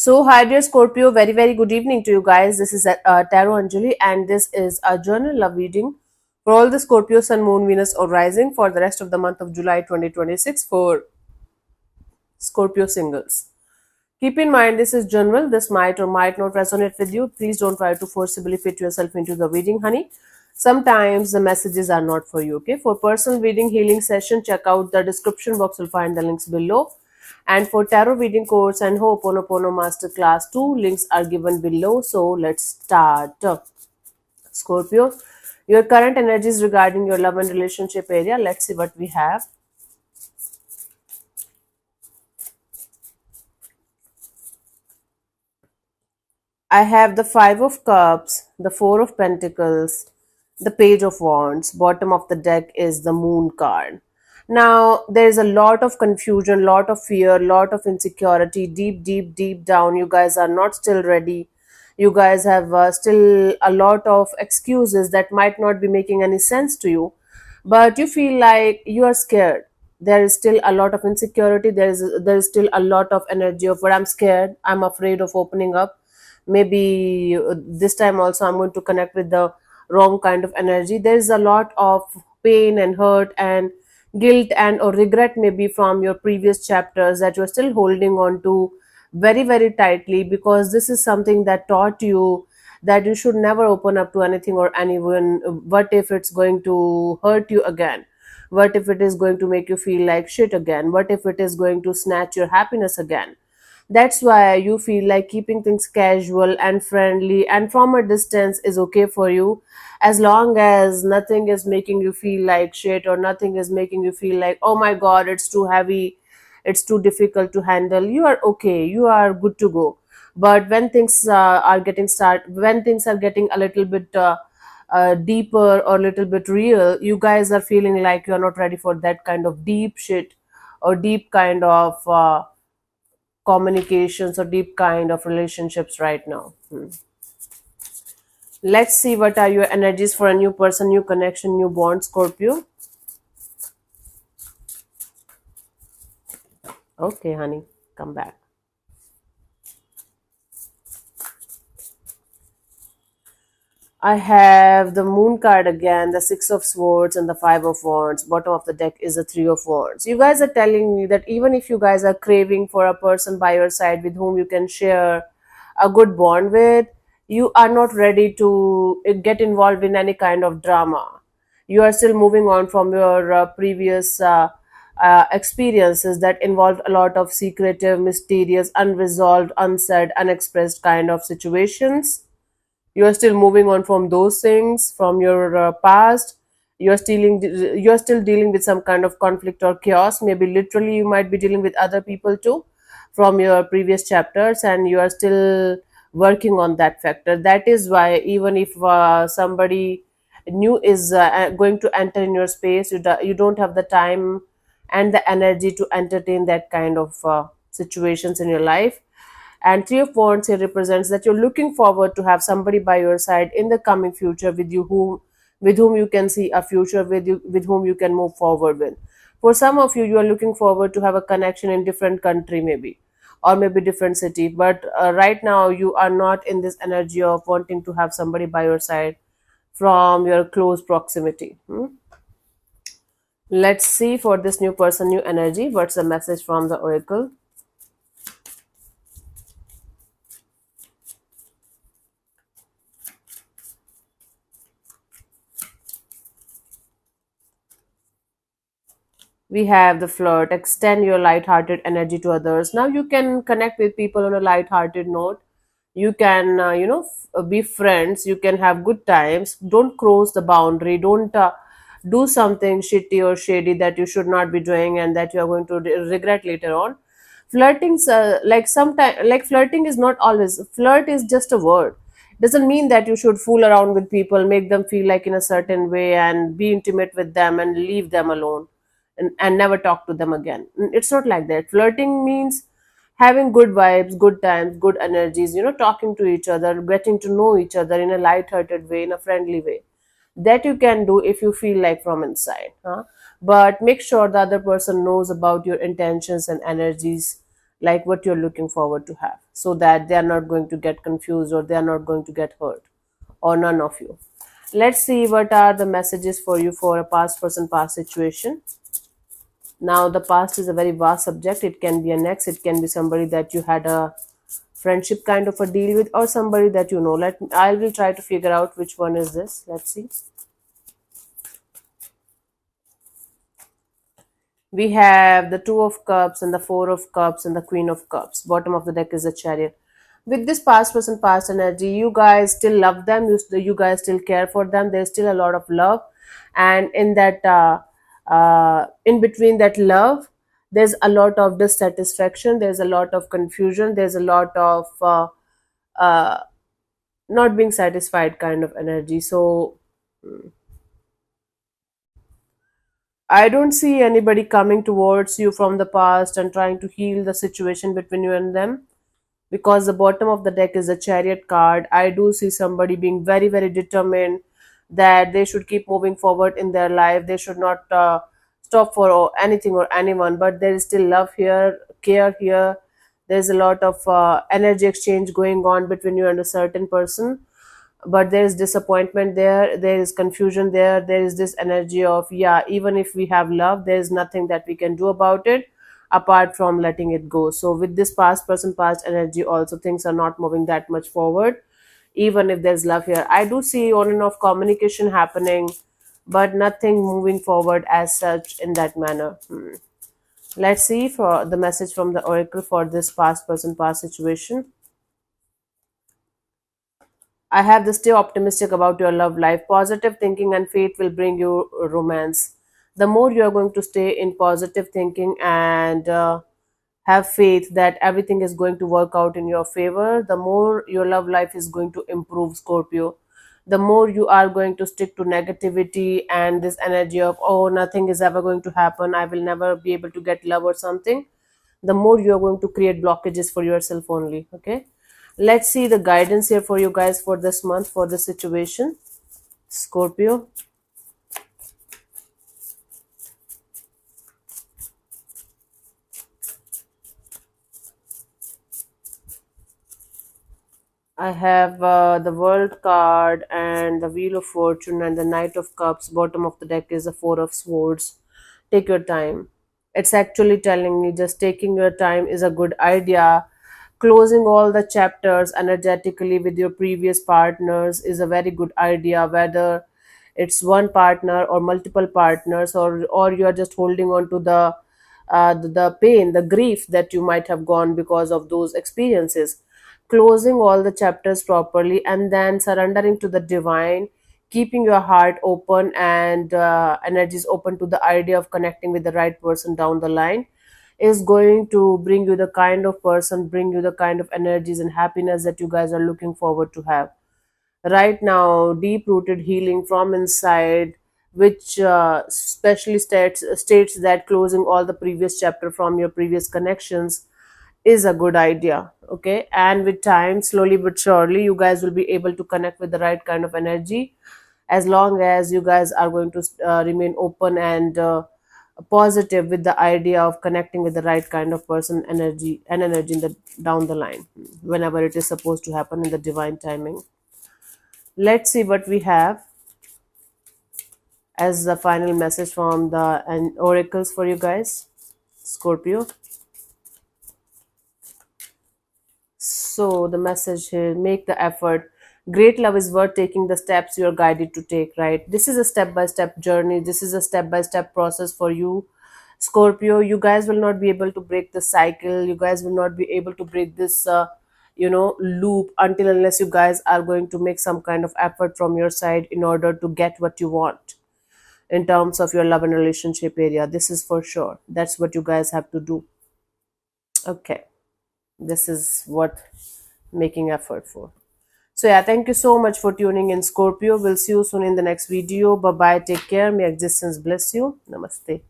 So, hi dear Scorpio, very good evening to you guys. This is Tarot Anjali, and this is a journal love reading for all the Scorpio, Sun, Moon, Venus, or Rising for the rest of the month of July 2026 for Scorpio singles. Keep in mind, this is general. This might or might not resonate with you. Please don't try to forcibly fit yourself into the reading, honey. Sometimes the messages are not for you, okay? For personal reading healing session, check out the description box. You'll find the links below. And for tarot reading course and Ho'oponopono masterclass, two links are given below. So let's start. Scorpio, your current energies regarding your love and relationship area. Let's see what we have. I have the Five of Cups, the Four of Pentacles, the Page of Wands. Bottom of the deck is the Moon card. Now, there is a lot of confusion, lot of fear, lot of insecurity, deep down. You guys are not still ready. You guys have still a lot of excuses that might not be making any sense to you, but you feel like you are scared. There is still a lot of insecurity. There is still a lot of energy of, but I'm scared. I'm afraid of opening up. Maybe this time also I'm going to connect with the wrong kind of energy. There is a lot of pain and hurt and guilt and or regret maybe from your previous chapters that you're still holding on to very tightly, because this is something that taught you that you should never open up to anything or anyone. What if it's going to hurt you again? What if it is going to make you feel like shit again? What if it is going to snatch your happiness again? That's why you feel like keeping things casual and friendly and from a distance is okay for you, as long as nothing is making you feel like shit or nothing is making you feel like, oh my god, it's too heavy, it's too difficult to handle. You are okay, you are good to go. But when things when things are getting a little bit deeper or a little bit real, you guys are feeling like you're not ready for that kind of deep shit or deep kind of communications or deep kind of relationships right now. Let's see what are your energies for a new person, new connection, new bond, Scorpio. Okay, honey, come back. I have the Moon card again, the Six of Swords, and the Five of Wands. Bottom of the deck is the Three of Wands. You guys are telling me that even if you guys are craving for a person by your side with whom you can share a good bond with, you are not ready to get involved in any kind of drama. You are still moving on from your previous experiences that involved a lot of secretive, mysterious, unresolved, unsaid, unexpressed kind of situations. You are still moving on from those things from your past. You are still dealing with some kind of conflict or chaos. Maybe literally you might be dealing with other people too from your previous chapters, and you are still working on that factor. That is why even if somebody new is going to enter in your space, you don't have the time and the energy to entertain that kind of situations in your life. And Three of Wands here represents that you're looking forward to have somebody by your side in the coming future with whom you can see a future, with whom you can move forward with. For some of you, you are looking forward to have a connection in different country maybe, or maybe different city. But right now you are not in this energy of wanting to have somebody by your side from your close proximity. Let's see for this new person, new energy, what's the message from the oracle. We have the flirt, extend your light-hearted energy to others. Now you can connect with people on a light-hearted note. You can be friends, you can have good times. Don't cross the boundary. Don't do something shitty or shady that you should not be doing and that you are going to regret later on. Flirting's like sometimes, like, flirting is not always, flirt is just a word. Doesn't mean that you should fool around with people, make them feel like in a certain way and be intimate with them and leave them alone and never talk to them again. It's not like that. Flirting means having good vibes, good times, good energies, talking to each other, getting to know each other in a light-hearted way, in a friendly way. That you can do if you feel like from inside. But make sure the other person knows about your intentions and energies like what you're looking forward to have, so that they are not going to get confused or they are not going to get hurt, or none of you. Let's see what are the messages for you for a past person, past situation. Now, the past is a very vast subject. It can be an ex, it can be somebody that you had a friendship kind of a deal with, or somebody that you know. I will try to figure out which one is this. Let's see. We have the Two of Cups and the Four of Cups and the Queen of Cups. Bottom of the deck is a Chariot. With this past person, past energy, you guys still love them. You guys still care for them. There's still a lot of love, and in that, in between that love, there's a lot of dissatisfaction. There's a lot of confusion. There's a lot of uh, not being satisfied kind of energy. So I don't see anybody coming towards you from the past and trying to heal the situation between you and them, because the bottom of the deck is a Chariot card. I do see somebody being very, very determined that they should keep moving forward in their life. They should not stop for anything or anyone, but there is still love here, care here. There's a lot of energy exchange going on between you and a certain person, but there is disappointment there is confusion there is this energy of, yeah, even if we have love, there is nothing that we can do about it apart from letting it go. So with this past person, past energy, also things are not moving that much forward. Even if there's love here, I do see on and off communication happening, but nothing moving forward as such in that manner. Let's see for the message from the oracle for this past person, past situation. I have to stay optimistic about your love life. Positive thinking and faith will bring you romance. The more you are going to stay in positive thinking and have faith that everything is going to work out in your favor, the more your love life is going to improve, Scorpio. The more you are going to stick to negativity and this energy of, oh, nothing is ever going to happen, I will never be able to get love or something, the more you are going to create blockages for yourself only. Okay, let's see the guidance here for you guys for this month, for the situation, Scorpio. I have the World card and the Wheel of Fortune and the Knight of Cups. Bottom of the deck is the Four of Swords. Take your time. It's actually telling me just taking your time is a good idea. Closing all the chapters energetically with your previous partners is a very good idea, whether it's one partner or multiple partners, or you are just holding on to the pain, the grief that you might have gone because of those experiences. Closing all the chapters properly and then surrendering to the divine, keeping your heart open and energies open to the idea of connecting with the right person down the line, is going to bring you the kind of person, bring you the kind of energies and happiness that you guys are looking forward to have right now. Deep rooted healing from inside, which specially states that closing all the previous chapter from your previous connections is a good idea. Okay, and with time, slowly but surely, you guys will be able to connect with the right kind of energy, as long as you guys are going to remain open and positive with the idea of connecting with the right kind of person, energy in the down the line, whenever it is supposed to happen in the divine timing. Let's see what we have as the final message from the oracles for you guys, Scorpio. So the message here: make the effort. Great love is worth taking the steps you are guided to take, right? This is a step by step journey. This is a step by step process for you, Scorpio. You guys will not be able to break the cycle. You guys will not be able to break this, loop, until unless you guys are going to make some kind of effort from your side in order to get what you want in terms of your love and relationship area. This is for sure. That's what you guys have to do. Okay. This is what making effort for. So yeah, thank you so much for tuning in, Scorpio. We'll see you soon in the next video. Bye bye, take care, may existence bless you. Namaste.